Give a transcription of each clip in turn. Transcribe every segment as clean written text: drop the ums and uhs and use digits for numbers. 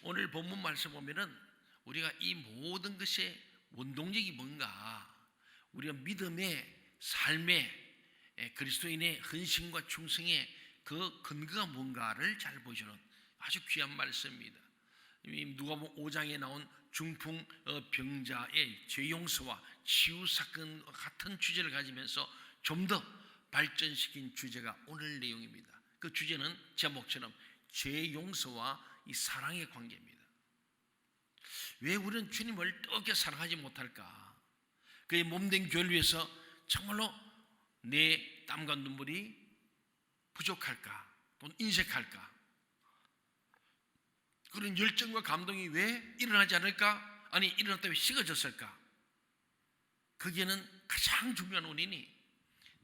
오늘 본문 말씀 보면은 우리가 이 모든 것의 원동력이 뭔가, 우리가 믿음의 삶의 그리스도인의 헌신과 충성의 그 근거가 뭔가를 잘 보여주는 아주 귀한 말씀입니다. 누가복음 5장에 나온 중풍 병자의 죄 용서와 치유 사건 같은 주제를 가지면서 좀 더 발전시킨 주제가 오늘 내용입니다. 그 주제는 제목처럼 죄 용서와 이 사랑의 관계입니다. 왜 우리는 주님을 뜨겁게 사랑하지 못할까? 그의 몸된 교회를 위해서 정말로 내 땀과 눈물이 부족할까? 또는 인색할까? 그런 열정과 감동이 왜 일어나지 않을까? 아니 일어났다 왜 식어졌을까? 거기에는 가장 중요한 원인이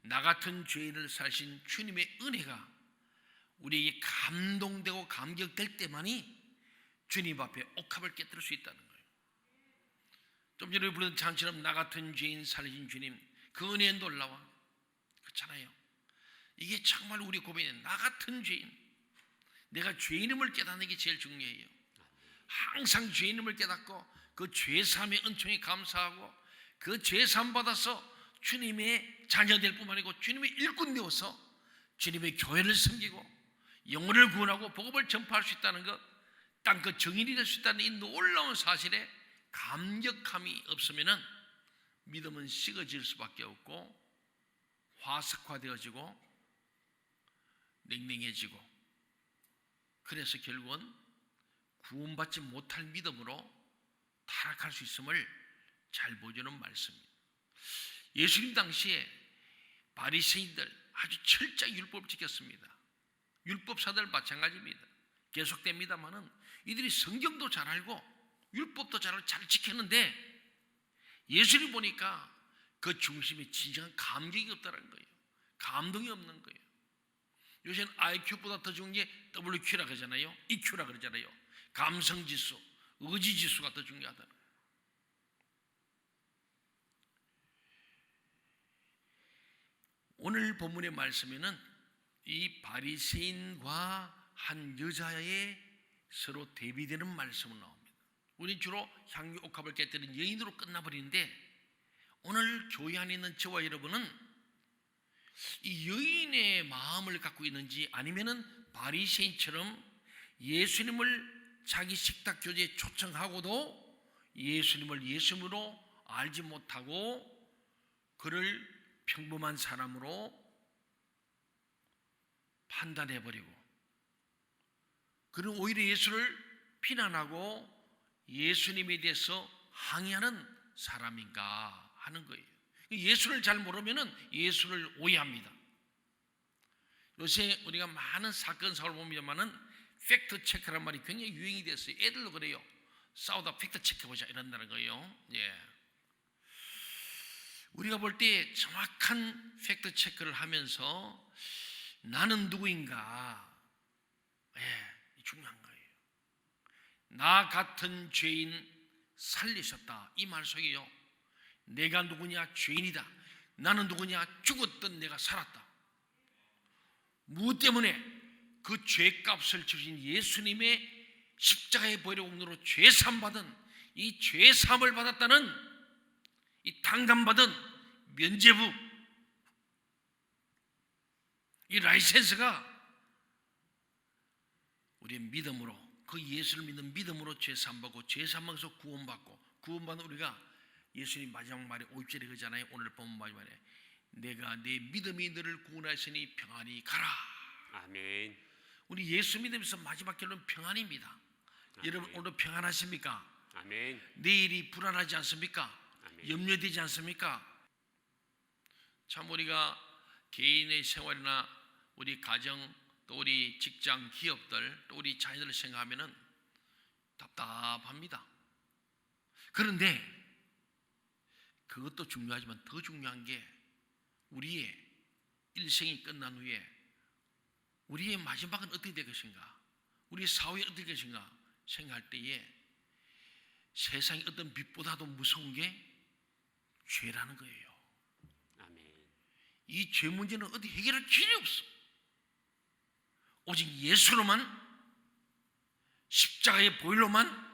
나 같은 죄인을 사신 주님의 은혜가 우리에게 감동되고 감격될 때만이 주님 앞에 옥합을 깨뜨릴 수 있다는 거예요. 좀 전에 부르던 찬처럼 나 같은 죄인 살리신 주님, 그 은혜에 놀라워. 그렇잖아요. 이게 정말 우리 고민이에요. 나 같은 죄인, 내가 죄인임을 깨닫는 게 제일 중요해요. 항상 죄인임을 깨닫고 그 죄사함의 은총에 감사하고 그 죄사함 받아서 주님의 자녀될 뿐만 아니고 주님의 일꾼 되어서 주님의 교회를 섬기고 영혼을 구원하고 복음을 전파할 수 있다는 것, 땅끝 정인이 될 수 있다는 이 놀라운 사실에 감격함이 없으면 믿음은 식어질 수밖에 없고 화석화되어지고 냉랭해지고, 그래서 결국은 구원받지 못할 믿음으로 타락할 수 있음을 잘 보여주는 말씀입니다. 예수님 당시에 바리새인들 아주 철저히 율법을 지켰습니다. 율법사들 마찬가지입니다. 계속됩니다만은 이들이 성경도 잘 알고 율법도 잘 알고 잘 지켰는데 예수님 보니까 그 중심에 진정한 감격이 없다는 거예요. 감동이 없는 거예요. 요새는 IQ보다 더 중요한 게 WQ라 그러잖아요. EQ라 그러잖아요. 감성지수, 의지지수가 더 중요하다는 거예요. 오늘 본문의 말씀에는 이 바리새인과 한 여자의 서로 대비되는 말씀은 나옵니다. 우리 주로 향유 옥합을 깨뜨린 여인으로 끝나버리는데 오늘 교회 안에 있는 저와 여러분은 이 여인의 마음을 갖고 있는지 아니면은 바리새인처럼 예수님을 자기 식탁 교제에 초청하고도 예수님을 예수님으로 알지 못하고 그를 평범한 사람으로 판단해버리고 그는 오히려 예수를 비난하고 예수님에 대해서 항의하는 사람인가 하는 거예요. 예수를 잘 모르면 예수를 오해합니다. 요새 우리가 많은 사건 사고를 봅니다만은 팩트 체크란 말이 굉장히 유행이 됐어요. 애들도 그래요. 싸우다 팩트 체크해보자 이런다는 거예요. 예. 우리가 볼 때 정확한 팩트 체크를 하면서 나는 누구인가? 예, 중요한 거예요. 나 같은 죄인 살리셨다. 이 말 속에요. 내가 누구냐? 죄인이다. 나는 누구냐? 죽었던 내가 살았다. 무엇 때문에? 그 죄값을 주신 예수님의 십자가의 보혈의 공로로 죄사함 받은 이 죄사함을 받았다는 이 당감받은 면죄부, 이 라이센스가 우리의 믿음으로, 그 예수를 믿는 믿음으로 죄사함 받고 죄사함 받아서 구원받고 구원받은 우리가 예수님 마지막 말에 50절에 그러잖아요. 오늘 본문 마지막 말에 내가 내 믿음이 너를 구원하시니 평안히 가라. 아멘. 우리 예수 믿으면서 마지막 결론은 평안입니다. 아멘. 여러분 오늘 평안하십니까? 아멘. 내일이 불안하지 않습니까? 아멘. 염려되지 않습니까? 참 우리가 개인의 생활이나 우리 가정 또 우리 직장 기업들 또 우리 자녀들을 생각하면은 답답합니다. 그런데 그것도 중요하지만 더 중요한 게 우리의 일생이 끝난 후에 우리의 마지막은 어떻게 될 것인가, 우리의 사후에 어떻게 될 것인가 생각할 때에 세상의 어떤 빛보다도 무서운 게 죄라는 거예요. 아멘. 이 죄 문제는 어디 해결할 길이 없어. 오직 예수로만 십자가의 보혈로만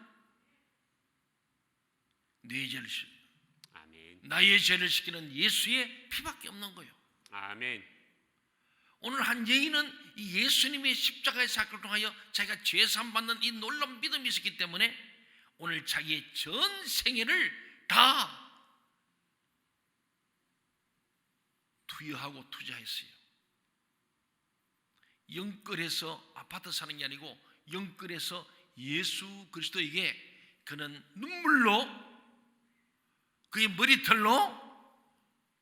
내 죄를 아멘. 나의 죄를 씻기는 예수의 피밖에 없는 거예요. 아멘. 오늘 한 여인은 이 예수님의 십자가의 사건을 통하여 자기가 죄사함 받는 이 놀라운 믿음이 있었기 때문에 오늘 자기의 전 생애를 다 투여하고 투자했어요. 영끌에서 아파트 사는 게 아니고 영끌에서 예수 그리스도에게 그는 눈물로 그의 머리털로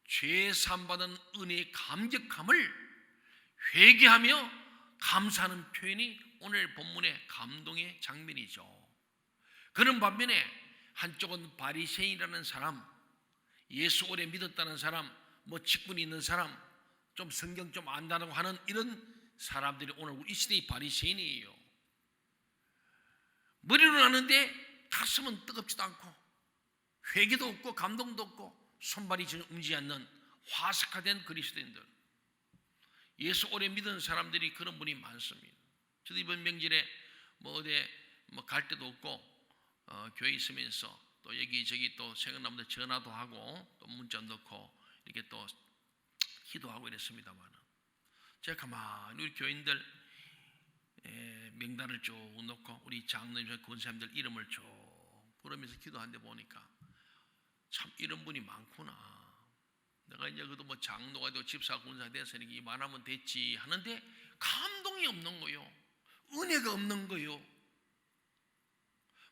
죄사함 받은 은혜의 감격함을 회개하며 감사하는 표현이 오늘 본문의 감동의 장면이죠. 그런 반면에 한쪽은 바리새인이라는 사람, 예수 오래 믿었다는 사람, 뭐 직분이 있는 사람, 좀 성경 좀 안다고 하는 이런 사람들이 오늘 이 시대의 바리새인이에요. 머리로 나는데 가슴은 뜨겁지도 않고 회개도 없고 감동도 없고 손발이 전혀 움직이지 않는 화석화된 그리스도인들. 예수 오래 믿은 사람들이 그런 분이 많습니다. 저도 이번 명절에 뭐 어디 갈 데도 없고 교회 있으면서 또 여기저기 또 생각나면 전화도 하고 또 문자 넣고 이렇게 또 기도하고 이랬습니다만 제가 가만히 우리 교인들 명단을 쭉 놓고 우리 장로님 권사님들 이름을 쭉 부르면서 기도하는데 보니까 참 이런 분이 많구나. 내가 이제 그래도 뭐 장로가 되고 집사 권사 돼서 이렇게 말하면 됐지 하는데 감동이 없는 거요. 은혜가 없는 거요.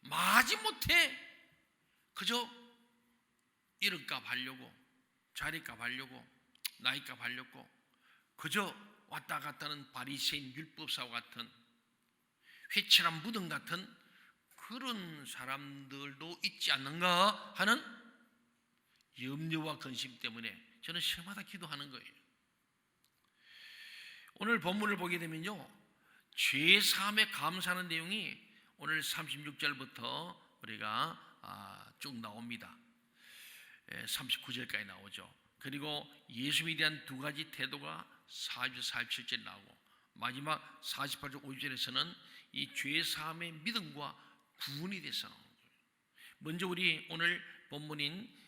마지못해 그저 이름값 하려고 자리값 하려고 나이값 하려고 그저 왔다 갔다 하는 바리새인 율법사와 같은 회칠한 무덤 같은 그런 사람들도 있지 않는가 하는 염려와 근심 때문에 저는 시험마다 기도하는 거예요. 오늘 본문을 보게 되면요, 죄 사함에 감사하는 내용이 오늘 36절부터 우리가 쭉 나옵니다. 39절까지 나오죠. 그리고 예수님에 대한 두 가지 태도가 4절 47절에 나오고 마지막 48절 50절에서는 이 죄 사함의 믿음과 구원이 돼서 나오는 거예요. 먼저 우리 오늘 본문인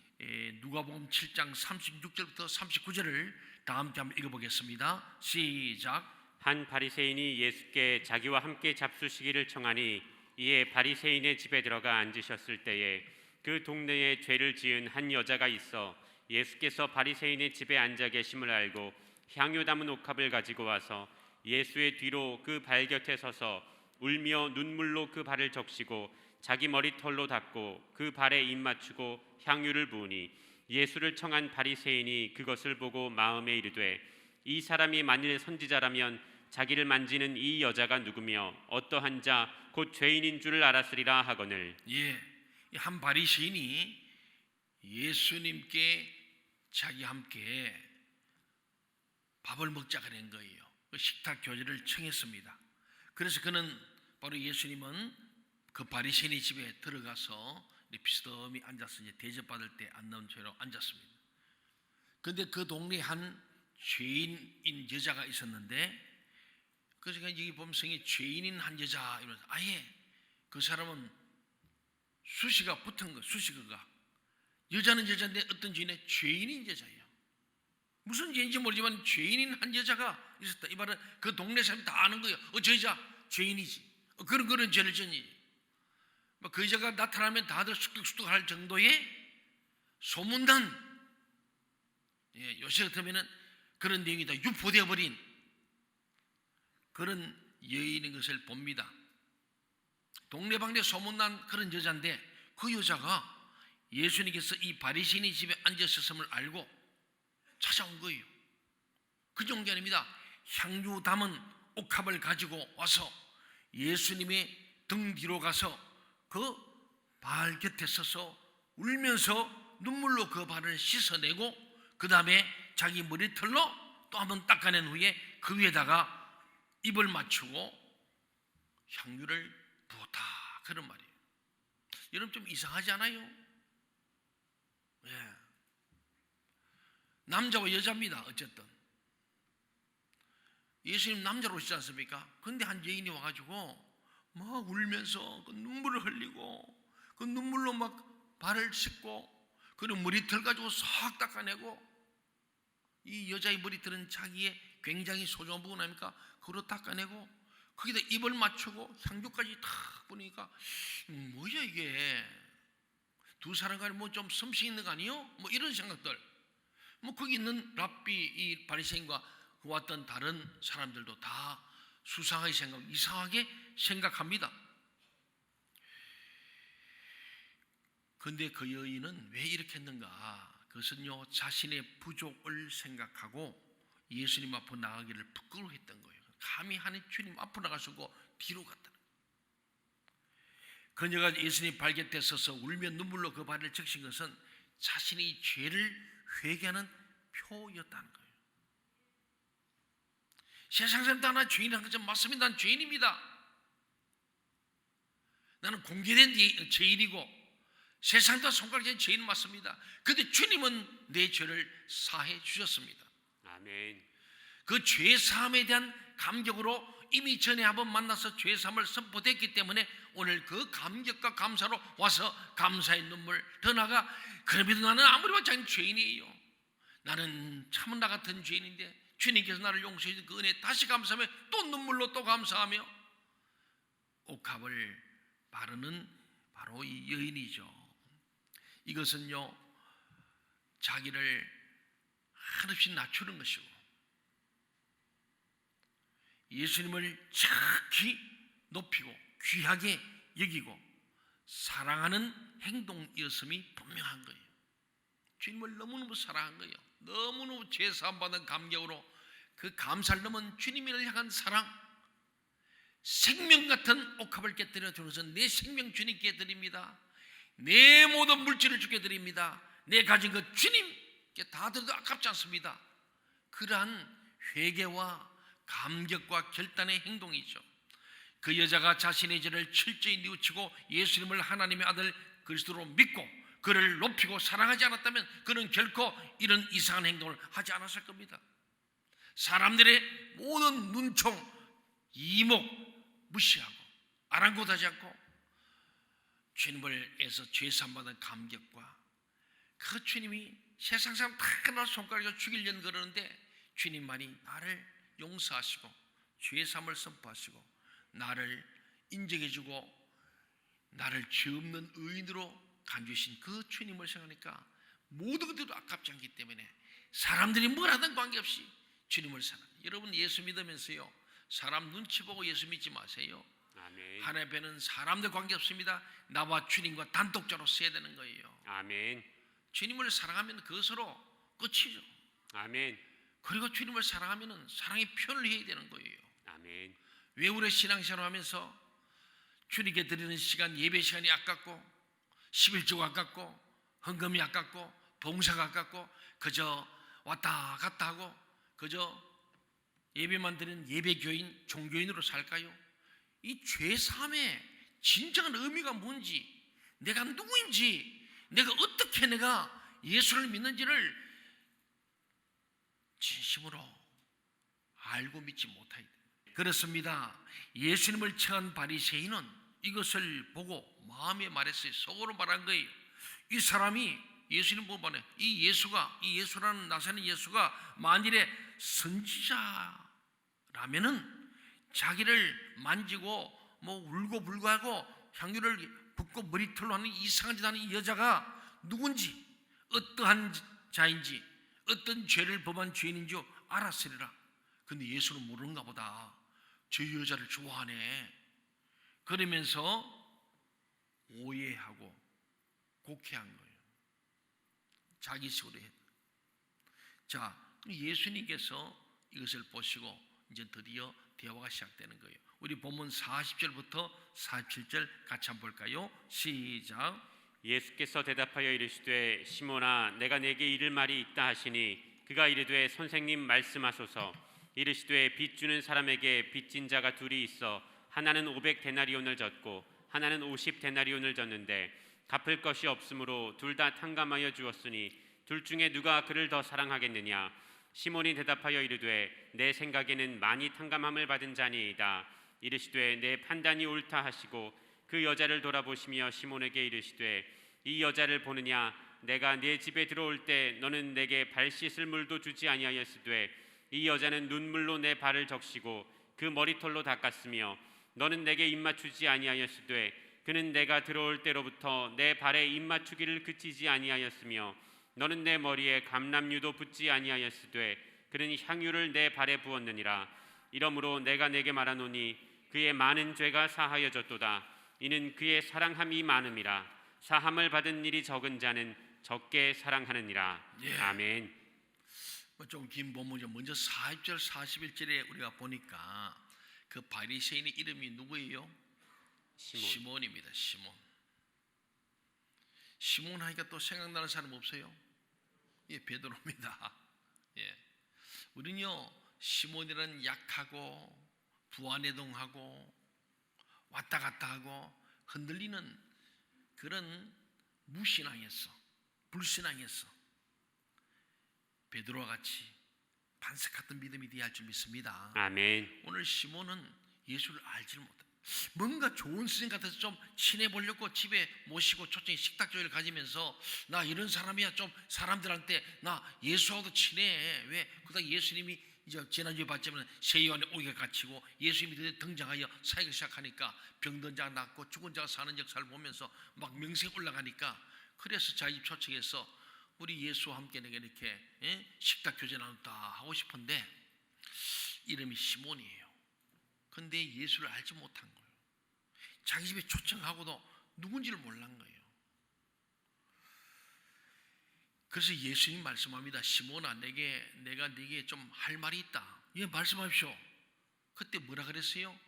누가복음 7장 36절부터 39절을 다 함께 한번 읽어보겠습니다. 시작. 한 바리새인이 예수께 자기와 함께 잡수시기를 청하니 이에 바리새인의 집에 들어가 앉으셨을 때에 그 동네에 죄를 지은 한 여자가 있어 예수께서 바리새인의 집에 앉아 계심을 알고 향유 담은 옥합을 가지고 와서 예수의 뒤로 그 발 곁에 서서 울며 눈물로 그 발을 적시고 자기 머리털로 닦고 그 발에 입 맞추고 향유를 부으니 예수를 청한 바리새인이 그것을 보고 마음에 이르되 이 사람이 만일 선지자라면 자기를 만지는 이 여자가 누구며 어떠한 자 곧 죄인인 줄을 알았으리라 하거늘. 한 바리새인이 예수님께 자기 함께 밥을 먹자 그런 거예요. 그 식탁 교제를 청했습니다. 그래서 그는 바로 예수님은 그 바리새인의 집에 들어가서 비스듬히 앉아서 이제 대접받을 때 앉는 채로 앉았습니다. 그런데 그 동네에 한 죄인인 여자가 있었는데, 그래서 여기 보면 성에 죄인인 한 여자 이러면서 아예 그 사람은 수식어가 붙은 거, 수식어가 여자는 여자인데 어떤 죄인의 죄인인 여자예요. 무슨 죄인지 모르지만 죄인인 한 여자가 있었다. 이 말은 그 동네 사람이 다 아는 거예요. 저 여자 죄인이지. 그런 죄를 지니. 그 여자가 나타나면 다들 쑥덕쑥덕할 정도의 소문난, 요새 같으면은 그런 내용이 다 유포되어 버린 그런 여인인 것을 봅니다. 동네방네 소문난 그런 여자인데 그 여자가 예수님께서 이 바리새인의 집에 앉으셨음을 알고 찾아온 거예요. 그저 온 게 아닙니다. 향유 담은 옥합을 가지고 와서 예수님의 등 뒤로 가서 그 발 곁에 서서 울면서 눈물로 그 발을 씻어내고 그 다음에 자기 머리털로 또 한번 닦아낸 후에 그 위에다가 입을 맞추고 향유를 부었다. 그런 말이에요. 여러분 좀 이상하지 않아요? 남자와 여자입니다. 어쨌든 예수님 남자로 오시지 않습니까? 그런데 한 여인이 와가지고 막 울면서 그 눈물을 흘리고 그 눈물로 막 발을 씻고 그리고 머리털 가지고 싹 닦아내고, 이 여자의 머리털은 자기의 굉장히 소중한 부분 아닙니까? 그걸로 닦아내고 거기다 입을 맞추고 향주까지 탁 뿌리니까 뭐야 이게, 두 사람 간에 뭐 좀 솜씨 있는 거 아니요? 뭐 이런 생각들. 뭐 거기 있는 랍비 이 바리새인과 왔던 다른 사람들도 다 수상하게 이상하게 생각합니다. 그런데 그 여인은 왜 이렇게 했는가? 그것은요, 자신의 부족을 생각하고 예수님 앞으로 나가기를 부끄러워했던 거예요. 감히 하나님 주님 앞으로 나가시고 뒤로 갔다. 그녀가 예수님 발 곁에 서서 울며 눈물로 그 발을 적신 것은 자신의 죄를 회개하는 표였다는 거예요. 세상 사람 다 나 죄인이라는 것은 맞습니다. 난 죄인입니다. 나는 공개된 죄인이고 세상 다 손가락질 죄인 맞습니다. 그런데 주님은 내 죄를 사해 주셨습니다. 아멘. 그 죄 사함에 대한 감격으로 이미 전에 한번 만나서 죄 사함을 선포됐기 때문에 오늘 그 감격과 감사로 와서 감사의 눈물 더 나가. 그럼에도 나는 아무리 봐도 자기는 죄인이에요. 나는 참 나 같은 죄인인데 주님께서 나를 용서해 주신 그 은혜에 다시 감사하며 또 눈물로 또 감사하며 옥합을 바르는 바로 이 여인이죠. 이것은요, 자기를 한없이 낮추는 것이고 예수님을 특히 높이고 귀하게 여기고 사랑하는 행동이었음이 분명한 거예요. 주님을 너무너무 사랑한 거예요. 너무너무 죄사함 받은 감격으로 그 감사를 넘은 주님을 향한 사랑, 생명 같은 옥합을 깨뜨려 주면서 내 생명 주님께 드립니다. 내 모든 물질을 주께 드립니다. 내 가진 것 주님께 다 드려도 아깝지 않습니다. 그러한 회개와 감격과 결단의 행동이죠. 그 여자가 자신의 죄를 철저히 뉘우치고 예수님을 하나님의 아들 그리스도로 믿고 그를 높이고 사랑하지 않았다면 그는 결코 이런 이상한 행동을 하지 않았을 겁니다. 사람들의 모든 눈총, 이목 무시하고 아랑곳하지 않고 주님을 애서 죄사함 받은 감격과 그 주님이 세상 사람 다 나를 손가락으로 죽이려는 그러는데 주님만이 나를 용서하시고 죄사함을 선포하시고 나를 인정해주고 나를 죄 없는 의인으로 간주신 그 주님을 생각하니까 모든 것들도 아깝지 않기 때문에 사람들이 뭘 하든 관계없이 주님을 사랑해요. 여러분 예수 믿으면서요, 사람 눈치 보고 예수 믿지 마세요. 아멘. 하나님 앞에는 사람들 관계없습니다. 나와 주님과 단독자로 써야 되는 거예요. 아멘. 주님을 사랑하면 그것으로 끝이죠. 아멘. 그리고 주님을 사랑하면 사랑의 표현을 해야 되는 거예요. 아멘. 왜 우리 신앙생활을 하면서 주님께 드리는 시간, 예배 시간이 아깝고 11조가 아깝고 헌금이 아깝고 봉사가 아깝고 그저 왔다 갔다 하고 그저 예배만 드리는 예배교인, 종교인으로 살까요? 이 죄사함의 진정한 의미가 뭔지, 내가 누구인지, 내가 어떻게 내가 예수를 믿는지를 진심으로 알고 믿지 못하기 때문에 그렇습니다. 예수님을 청한 바리새인은 이것을 보고 마음에 말했어요. 속으로 말한 거예요. 이 사람이 예수님 보고 말해, 이 예수라는 나사렛 예수가 만일에 선지자라면은 자기를 만지고 뭐 울고 불고하고 향유를 붓고 머리털로 하는 이상한 짓 하는 이 여자가 누군지, 어떠한 자인지, 어떤 죄를 범한 죄인인지 알았으리라. 근데 예수는 모르는가 보다. 저 여자를 좋아하네. 그러면서 오해하고 곡해한 거예요. 자기식으로 해. 자, 예수님께서 이것을 보시고 이제 드디어 대화가 시작되는 거예요. 우리 본문 40절부터 47절 같이 한번 볼까요? 시작. 예수께서 대답하여 이르시되 시몬아 내가 내게 이를 말이 있다 하시니 그가 이르되 선생님 말씀하소서. 이르시되 빚 주는 사람에게 빚진 자가 둘이 있어 하나는 500데나리온을 졌고 하나는 50데나리온을 졌는데 갚을 것이 없으므로 둘 다 탕감하여 주었으니 둘 중에 누가 그를 더 사랑하겠느냐. 시몬이 대답하여 이르되 내 생각에는 많이 탕감함을 받은 자니이다. 이르시되 내 판단이 옳다 하시고 그 여자를 돌아보시며 시몬에게 이르시되 이 여자를 보느냐 내가 네 집에 들어올 때 너는 내게 발 씻을 물도 주지 아니하였으되 이 여자는 눈물로 내 발을 적시고 그 머리털로 닦았으며 너는 내게 입맞추지 아니하였으되 그는 내가 들어올 때로부터 내 발에 입맞추기를 그치지 아니하였으며 너는 내 머리에 감람유도 붓지 아니하였으되 그는 향유를 내 발에 부었느니라. 이러므로 내가 내게 말하노니 그의 많은 죄가 사하여졌도다. 이는 그의 사랑함이 많음이라. 사함을 받은 일이 적은 자는 적게 사랑하느니라. 예. 아멘. 좀 긴 본문이죠. 먼저 40절 41절에 우리가 보니까 그 바리새인의 이름이 누구예요? 시몬입니다. 시몬 하니까 또 생각나는 사람 없어요? 예, 베드로입니다. 예, 우리는요 시몬이라는 약하고 부안해동하고 왔다 갔다 하고 흔들리는 그런 무신앙이었어, 불신앙이었어. 베드로와 같이 반석 같은 믿음이 되어야 할 줄 믿습니다. 아멘. 오늘 시몬은 예수를 알지를 못해. 뭔가 좋은 스승 같아서 좀 친해 보려고 집에 모시고 초청이 식탁조를 가지면서 나 이런 사람이야, 좀 사람들한테 나 예수하고도 친해. 왜? 그러다 예수님이 이제 지난주에 봤지만 새 요한의 오기가 갇히고 예수님이 등장하여 사역을 시작하니까 병든 자가 낫고 죽은 자가 사는 역사를 보면서 막 명성이 올라가니까 그래서 자기 집 초청해서 우리 예수와 함께 내가 이렇게 식탁 교제 나눴다 하고 싶은데 이름이 시몬이에요. 근데 예수를 알지 못한 거예요. 자기 집에 초청하고도 누군지를 몰란 거예요. 그래서 예수님 말씀합니다. 시몬아, 내가 네게 좀 할 말이 있다. 예, 말씀하십시오. 그때 뭐라 그랬어요?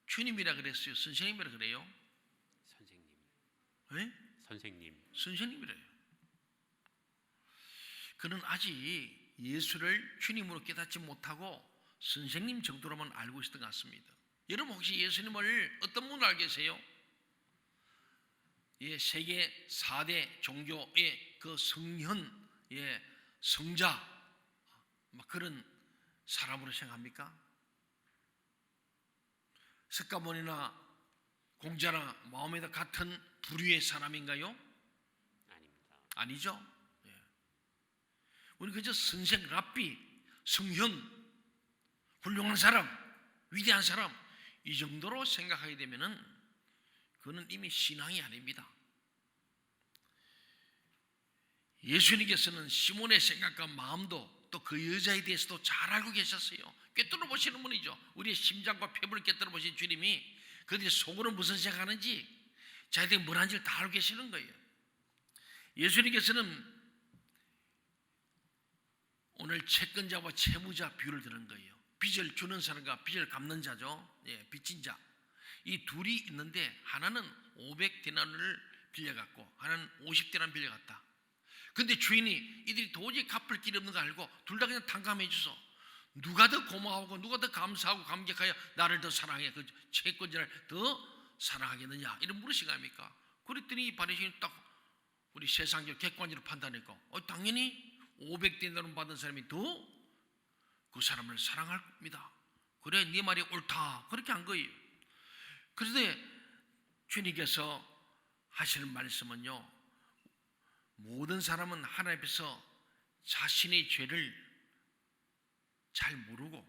주님이라 그랬어요? 선생님이라 그래요? 선생님. 예? 선생님. 선생님이래요. 그는 아직 예수를 주님으로 깨닫지 못하고 선생님 정도로만 알고 있었던 것 같습니다. 여러분 혹시 예수님을 어떤 분으로 알고 계세요? 예, 세계 4대 종교의 그 성현, 예, 성자, 막 그런 사람으로 생각합니까? 석가모니나 공자나 마음에다 같은 부류의 사람인가요? 아닙니다. 아니죠. 우리 그저 선생, 랍비, 성현, 훌륭한 사람, 위대한 사람 이 정도로 생각하게 되면은 그는 이미 신앙이 아닙니다. 예수님께서는 시몬의 생각과 마음도 또 그 여자에 대해서도 잘 알고 계셨어요. 꿰뚫어 보시는 분이죠. 우리의 심장과 폐부를 꿰뚫어 보신 주님이 그들이 속으로 무슨 생각하는지 자기들이 뭘 하는지를 다 알고 계시는 거예요. 예수님께서는 오늘 채권자와 채무자 비유를 드는 거예요. 빚을 주는 사람과 빚을 갚는 자죠. 예, 빚진 자. 이 둘이 있는데 하나는 500데나리를 빌려갔고 하나는 50데나리를 빌려갔다. 근데 주인이 이들이 도저히 갚을 길이 없는 거 알고 둘 다 그냥 탕감해 주소. 누가 더 고마워하고 누가 더 감사하고 감격하여 나를 더 사랑해, 그 채권자를 더 사랑하겠느냐, 이런 물으신 거 아닙니까? 그랬더니 이 바리새인이 딱 우리 세상적 객관적으로 판단했고 당연히 500데나리를 받은 사람이 더 그 사람을 사랑할 겁니다. 그래, 네 말이 옳다, 그렇게 한 거예요. 그런데 주님께서 하시는 말씀은요, 모든 사람은 하나님 앞에서 자신의 죄를 잘 모르고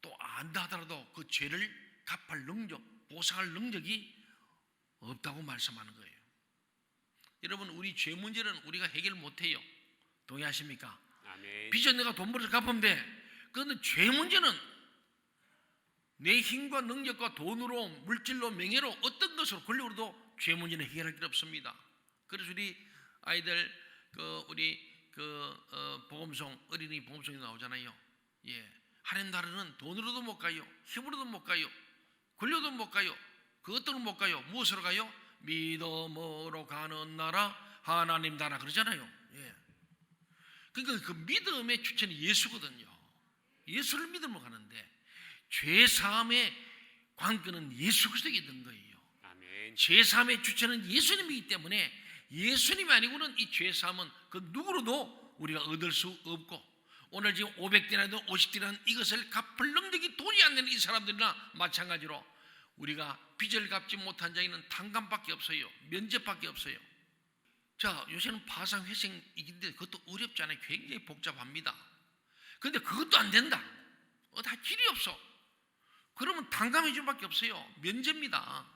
또 안다 하더라도 그 죄를 갚을 능력, 보상할 능력이 없다고 말씀하는 거예요. 여러분, 우리 죄 문제는 우리가 해결 못해요. 동의하십니까? 아멘. 빚은 내가 돈 벌어서 갚으면 돼. 그런데 죄 문제는 내 힘과 능력과 돈으로, 물질로, 명예로, 어떤 것으로, 권력으로도 죄 문제는 해결할 길 없습니다. 그래서 우리 아이들 복음송, 어린이 복음송이 나오잖아요. 예, 하나님 나라는 돈으로도 못 가요, 힘으로도 못 가요, 권력도 못 가요, 그 어떤 못 가요. 무엇으로 가요? 믿음으로 가는 나라, 하나님 나라 그러잖아요. 예. 그러니까 그 믿음의 주체는 예수거든요. 예수를 믿으면 가는데 죄 사함의 관건은 예수 그리스도에 있는 거예요. 아멘. 죄 사함의 주체는 예수님이기 때문에 예수님이 아니고는 이 죄 사함은 그 누구로도 우리가 얻을 수 없고 오늘 지금 500디나리든 50디나리든 이것을 갚을 능력이 도저히 안 되는 이 사람들이나 마찬가지로 우리가 빚을 갚지 못한 자에는 탕감밖에 없어요. 면제밖에 없어요. 자, 요새는 파상회생이긴데 그것도 어렵잖아요. 굉장히 복잡합니다. 그런데 그것도 안 된다. 다 길이 없어. 그러면 탕감해 줄 밖에 없어요. 면제입니다.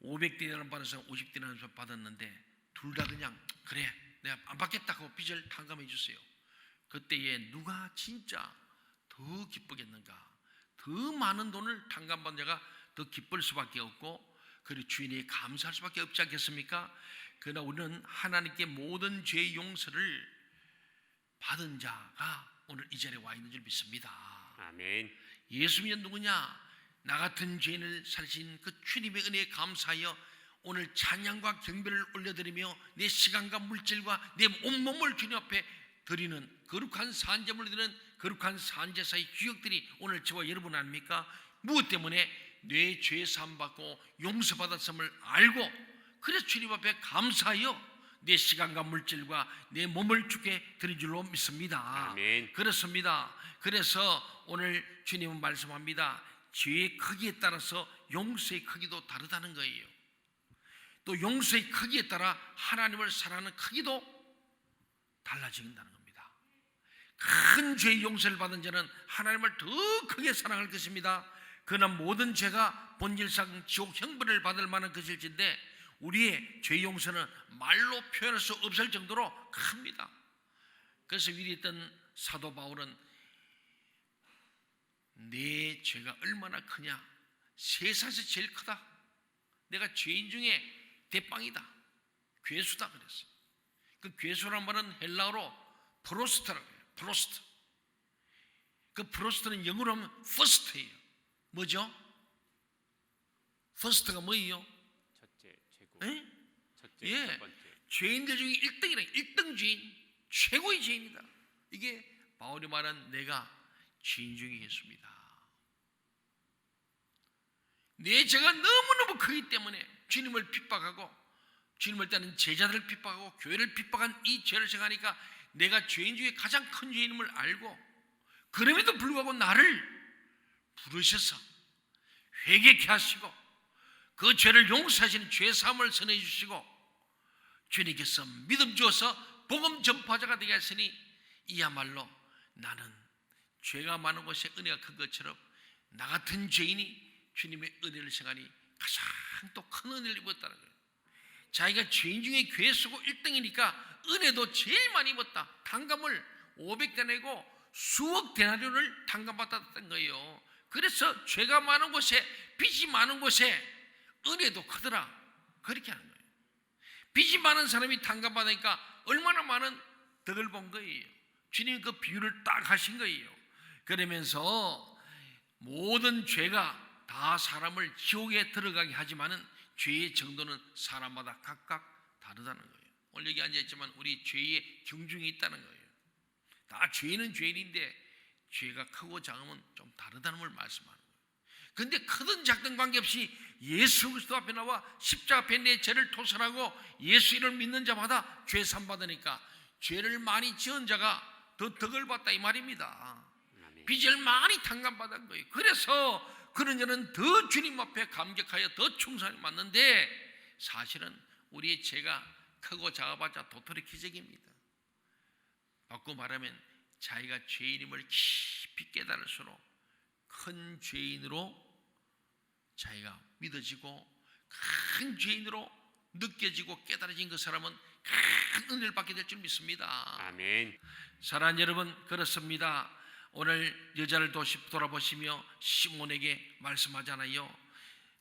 500디나리를 받아서 50디나리를 받았는데 둘 다 그냥 그래 내가 안 받겠다고 빚을 탕감해 주세요. 그때에 누가 진짜 더 기쁘겠는가? 더 많은 돈을 탕감받은 자가 더 기쁠 수밖에 없고 그리고 주인이 감사할 수밖에 없지 않겠습니까? 그러나 우리는 하나님께 모든 죄 용서를 받은 자가 오늘 이 자리에 와 있는 줄 믿습니다. 아멘. 예수님이 누구냐? 나 같은 죄인을 살리신 그 주님의 은혜에 감사하여 오늘 찬양과 경배를 올려드리며 내 시간과 물질과 내 온몸을 주님 앞에 드리는 거룩한 산제물을 드리는 거룩한 산제사의 주역들이 오늘 저와 여러분 아닙니까? 무엇 때문에 내 죄 사함 받고 용서받았음을 알고 그래서 주님 앞에 감사하여 내 시간과 물질과 내 몸을 주께 드린 줄로 믿습니다. 아멘. 그렇습니다. 그래서 오늘 주님은 말씀합니다. 죄의 크기에 따라서 용서의 크기도 다르다는 거예요. 또 용서의 크기에 따라 하나님을 사랑하는 크기도 달라진다는 겁니다. 큰 죄의 용서를 받은 자는 하나님을 더 크게 사랑할 것입니다. 그러나 모든 죄가 본질상 지옥 형벌을 받을 만한 것일진데 우리의 죄 용서는 말로 표현할 수 없을 정도로 큽니다. 그래서 위대했던 사도 바울은 내 죄가 얼마나 크냐? 세상에서 제일 크다. 내가 죄인 중에 대빵이다. 괴수다 그랬어요. 그 괴수란 말은 헬라어로 프로스트라고 해요. 프로스트. 그 프로스트는 영어로 하면 first예요. 뭐죠? first가 뭐예요? 첫째, 최고. 에? 첫째, 예. 첫 번째. 죄인들 중에 1등이라 1등 죄인, 최고의 죄인이다. 이게 바울이 말한 내가 죄인 중에 예수입니다. 내 죄가 너무너무 크기 때문에 주님을 핍박하고 주님을 따르는 제자들을 핍박하고 교회를 핍박한 이 죄를 생각하니까 내가 죄인 중에 가장 큰 죄인임을 알고 그럼에도 불구하고 나를 부르셔서 회개케 하시고 그 죄를 용서하시는 죄사함을 선해 주시고 주님께서 믿음 주어서 복음 전파자가 되게 하시니 이야말로 나는 죄가 많은 곳에 은혜가 큰 것처럼 나 같은 죄인이 주님의 은혜를 생각하니 가장 또 큰 은혜를 입었다는 거예요. 자기가 죄인 중에 괴수고 1등이니까 은혜도 제일 많이 입었다. 탕감을 500대 내고 수억 데나리온을 탕감받았던 거예요. 그래서 죄가 많은 곳에 빚이 많은 곳에 은혜도 크더라. 그렇게 하는 거예요. 빚이 많은 사람이 탕감받으니까 얼마나 많은 덕을 본 거예요. 주님이 그 비유를 딱 하신 거예요. 그러면서 모든 죄가 다 사람을 지옥에 들어가게 하지만은 죄의 정도는 사람마다 각각 다르다는 거예요. 오늘 여기 앉아있지만 우리 죄의 경중이 있다는 거예요. 다 죄인은 죄인인데 죄가 크고 작으면 좀 다르다는 걸 말씀하는 거예요. 그런데 크든 작든 관계없이 예수 그리스도 앞에 나와 십자가 앞에 내 죄를 토설하고 예수 이름을 믿는 자마다 죄 산 받으니까 죄를 많이 지은 자가 더 덕을 받다 이 말입니다. 빚을 많이 탕감받은 거예요. 그래서 그런 자는 더 주님 앞에 감격하여 더 충성을 받는데 사실은 우리의 죄가 크고 작아봤자 도토리 기적입니다. 바꿔 말하면 자기가 죄인임을 깊이 깨달을수록 큰 죄인으로 자기가 믿어지고 큰 죄인으로 느껴지고 깨달아진 그 사람은 큰 은혜를 받게 될 줄 믿습니다. 아멘. 사랑하는 여러분, 그렇습니다. 오늘 여자를 돌아보시며 시몬에게 말씀하잖아요.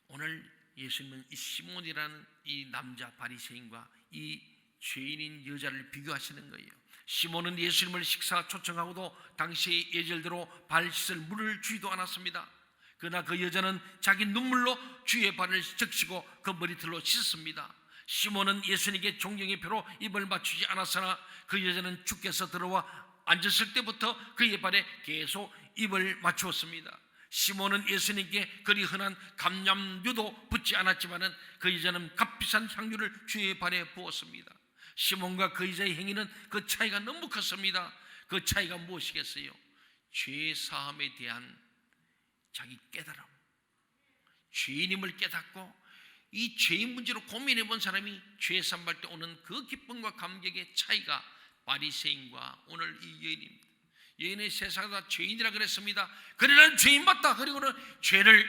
오늘 예수님은 이 시몬이라는 이 남자 바리새인과 이 죄인인 여자를 비교하시는 거예요. 시몬은 예수님을 식사 초청하고도 당시의 예절대로 발 씻을 물을 주지도 않았습니다. 그러나 그 여자는 자기 눈물로 주의 발을 적시고 그 머리털로 씻었습니다. 시몬은 예수님께 존경의 표로 입을 맞추지 않았으나 그 여자는 주께서 들어와 앉았을 때부터 그의 발에 계속 입을 맞추었습니다. 시몬은 예수님께 그리 흔한 감람유도 붓지 않았지만은 그 여자는 값비싼 향유를 주의 발에 부었습니다. 시몬과 그 여자의 행위는 그 차이가 너무 컸습니다. 그 차이가 무엇이겠어요? 죄 사함에 대한 자기 깨달음, 죄인임을 깨닫고 이 죄인 문제로 고민해 본 사람이 죄 삼할 때 오는 그 기쁨과 감격의 차이가 바리새인과 오늘 이 여인입니다. 여인의 세상에 다 죄인이라 그랬습니다. 그러나 죄인 맞다. 그리고는 죄를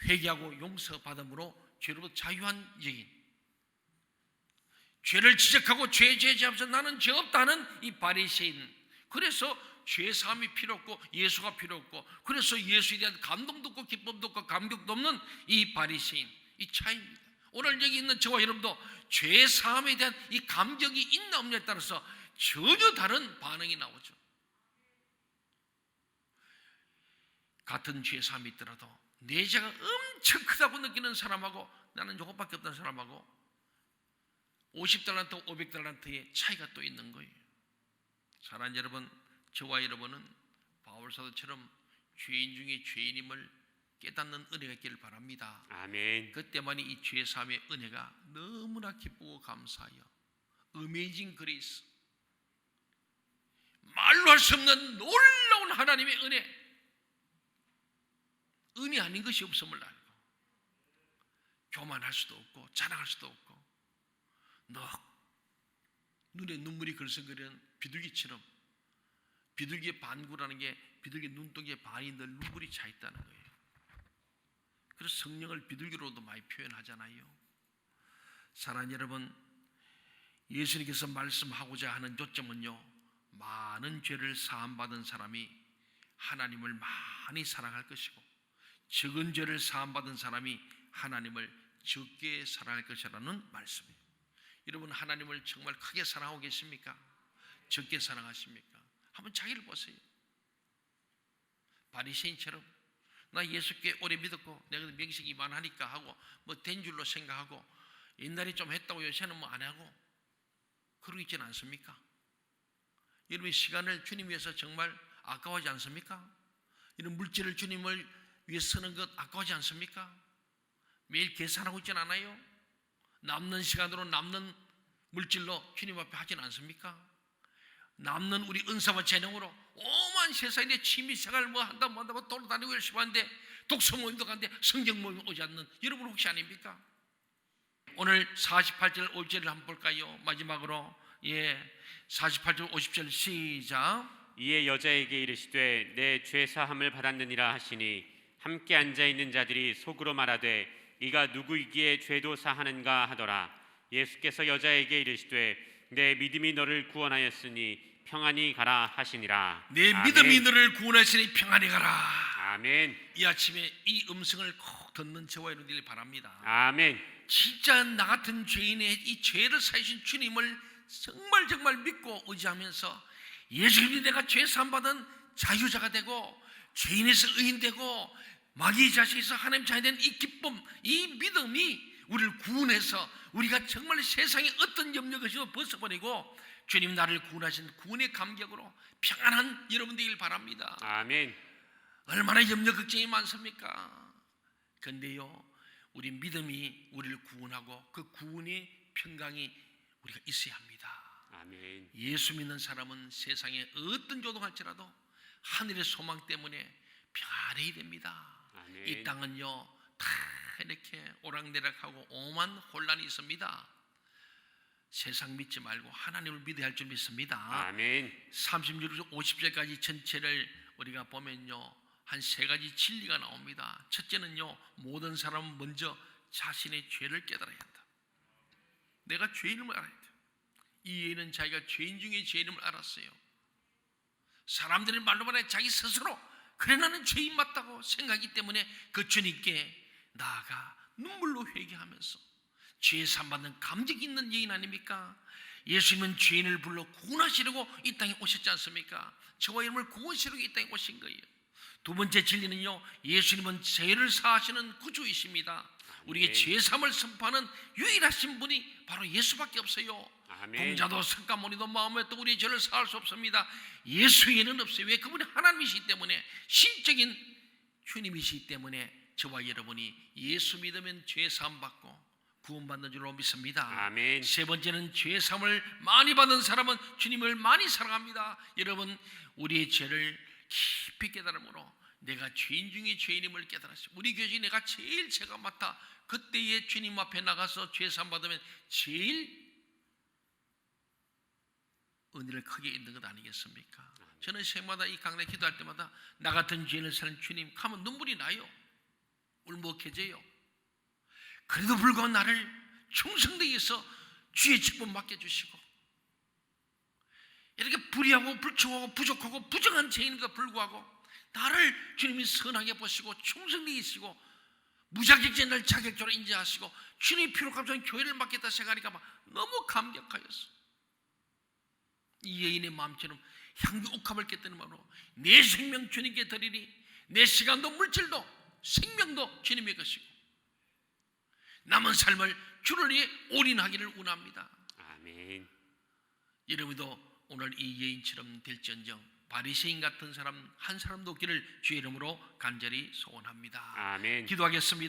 회개하고 용서받음으로 죄로부터 자유한 여인, 죄를 지적하고 죄하면서 나는 죄 없다는 이 바리새인. 그래서 죄 사함이 필요 없고 예수가 필요 없고, 그래서 예수에 대한 감동도 없고 기쁨도 없고 감격도 없는 이 바리새인, 이 차이입니다. 오늘 여기 있는 저와 여러분도 죄 사함에 대한 이 감격이 있나 없냐에 따라서 전혀 다른 반응이 나오죠. 같은 죄 사함이 있더라도 내 죄가 엄청 크다고 느끼는 사람하고 나는 요것밖에 없다는 사람하고 50달란트, 500달란트의 차이가 또 있는 거예요. 사랑하는 여러분, 저와 여러분은 바울사도처럼 죄인 중에 죄인임을 깨닫는 은혜가 있기를 바랍니다. 아멘. 그때만이 이 죄 사함의 은혜가 너무나 기쁘고 감사하여 어메이징 그레이스, 말로 할 수 없는 놀라운 하나님의 은혜 아닌 것이 없음을 알고 교만할 수도 없고 자랑할 수도 없고 눈에 눈물이 글썽거리는 비둘기처럼, 비둘기의 반구라는 게 비둘기 눈동자의 반이 늘 눈물이 차 있다는 거예요. 그래서 성령을 비둘기로도 많이 표현하잖아요. 사랑하는 여러분, 예수님께서 말씀하고자 하는 요점은요, 많은 죄를 사함받은 사람이 하나님을 많이 사랑할 것이고 적은 죄를 사함받은 사람이 하나님을 적게 사랑할 것이라는 말씀이에요. 여러분, 하나님을 정말 크게 사랑하고 계십니까? 적게 사랑하십니까? 한번 자기를 보세요. 바리새인처럼 나 예수 꽤 오래 믿었고 내가 명식이 이만하니까 하고 뭐 된 줄로 생각하고 옛날에 좀 했다고 요새는 뭐 안 하고 그러고 있지는 않습니까? 여러분, 시간을 주님 위해서 정말 아까워하지 않습니까? 이런 물질을 주님을 위해 쓰는 것 아까워하지 않습니까? 매일 계산하고 있지는 않아요? 남는 시간으로 남는 물질로 주님 앞에 하지는 않습니까? 남는 우리 은사와 재능으로 오만 세상에 취미생활 뭐 한다 뭐 한다 뭐 돌아다니고 열심히 하는데 독서 모임도 가는데 성경 모임 오지 않는 여러분 혹시 아닙니까? 오늘 48절 50절을 한번 볼까요? 마지막으로 48절 50절 시작. 이에 여자에게 이르시되 내 죄 사함을 받았느니라 하시니 함께 앉아 있는 자들이 속으로 말하되 이가 누구이기에 죄도 사하는가 하더라. 예수께서 여자에게 이르시되 내 믿음이 너를 구원하였으니 평안히 가라 하시니라. 내 아멘. 믿음이 너를 구원하시니 평안히 가라. 아멘. 이 아침에 이 음성을 꼭 듣는 저와 여러분들이 바랍니다. 아멘. 진짜 나 같은 죄인의 이 죄를 사하신 주님을 정말 믿고 의지하면서 예수님이 내가 죄 사함받은 자유자가 되고 죄인에서 의인되고 마귀의 자식에서 하나님 자녀 된 이 기쁨, 이 믿음이 우리를 구원해서 우리가 정말 세상에 어떤 염려 것이도 벗어버리고 주님 나를 구원하신 구원의 감격으로 평안한 여러분 되길 바랍니다. 아멘. 얼마나 염려 걱정이 많습니까? 그런데요, 우리 믿음이 우리를 구원하고 그 구원의 평강이 우리가 있어야 합니다. 아멘. 예수 믿는 사람은 세상에 어떤 조동할지라도 하늘의 소망 때문에 평안해야 됩니다. 아멘. 이 땅은요 다 이렇게 오락내락하고 오만 혼란이 있습니다. 세상 믿지 말고 하나님을 믿어야 할 줄 믿습니다. 아멘. 36절 50절까지 전체를 우리가 보면요 한 세 가지 진리가 나옵니다. 첫째는요, 모든 사람은 먼저 자신의 죄를 깨달아야 한다. 내가 죄인임을 알아야 돼. 이 여인은 자기가 죄인 중에 죄인임을 알았어요. 사람들의 말로만 해 자기 스스로 그래 나는 죄인 맞다고 생각하기 때문에 그 주님께 나아가 눈물로 회개하면서 죄 사함받는 감격이 있는 여인 아닙니까? 예수님은 죄인을 불러 구원하시려고 이 땅에 오셨지 않습니까? 저와 여러분을 구원하시려고 이 땅에 오신 거예요. 두 번째 진리는요, 예수님은 죄를 사하시는 구주이십니다. 우리에게 죄 사함을 선포하는 유일하신 분이 바로 예수밖에 없어요. 아멘. 공자도 석가모니도 마음에 또 우리의 죄를 사할 수 없습니다. 예수 외에는 없어요. 왜? 그분이 하나님이시기 때문에, 신적인 주님이시기 때문에 저와 여러분이 예수 믿으면 죄 사함 받고 구원받는 줄로 믿습니다. 아멘. 세 번째는 죄 사함을 많이 받은 사람은 주님을 많이 사랑합니다. 여러분, 우리의 죄를 깊이 깨달음으로 내가 죄인 중에 죄인임을 깨달았어요. 우리 교회에 내가 제일 죄가 많다. 그때에 주님 앞에 나가서 죄 사함 받으면 제일 은혜를 크게 있는 것 아니겠습니까? 저는 새해마다 이 강단 기도할 때마다 나 같은 죄인을 사는 주님 하면 눈물이 나요. 울먹해져요. 그래도 불구하고 나를 충성되게 해서 주의 직분 맡겨주시고, 이렇게 불의하고 불충하고 부족하고 부정한 죄인에도 불구하고 나를 주님이 선하게 보시고 충성되게 하시고 무자격자를 자격적으로 인정하시고 주님이 피로 감사한 교회를 맡겠다 생각하니까 막 너무 감격하였어. 이 여인의 마음처럼 향기 옥합을 깼다는 말로 내 생명 주님께 드리니 내 시간도 물질도 생명도 주님의 것이고 남은 삶을 주를 위해 올인하기를 원합니다. 아멘. 여러분도 오늘 이 여인처럼 될지언정 바리새인 같은 사람 한 사람도 없기를 주의 이름으로 간절히 소원합니다. 아멘. 기도하겠습니다.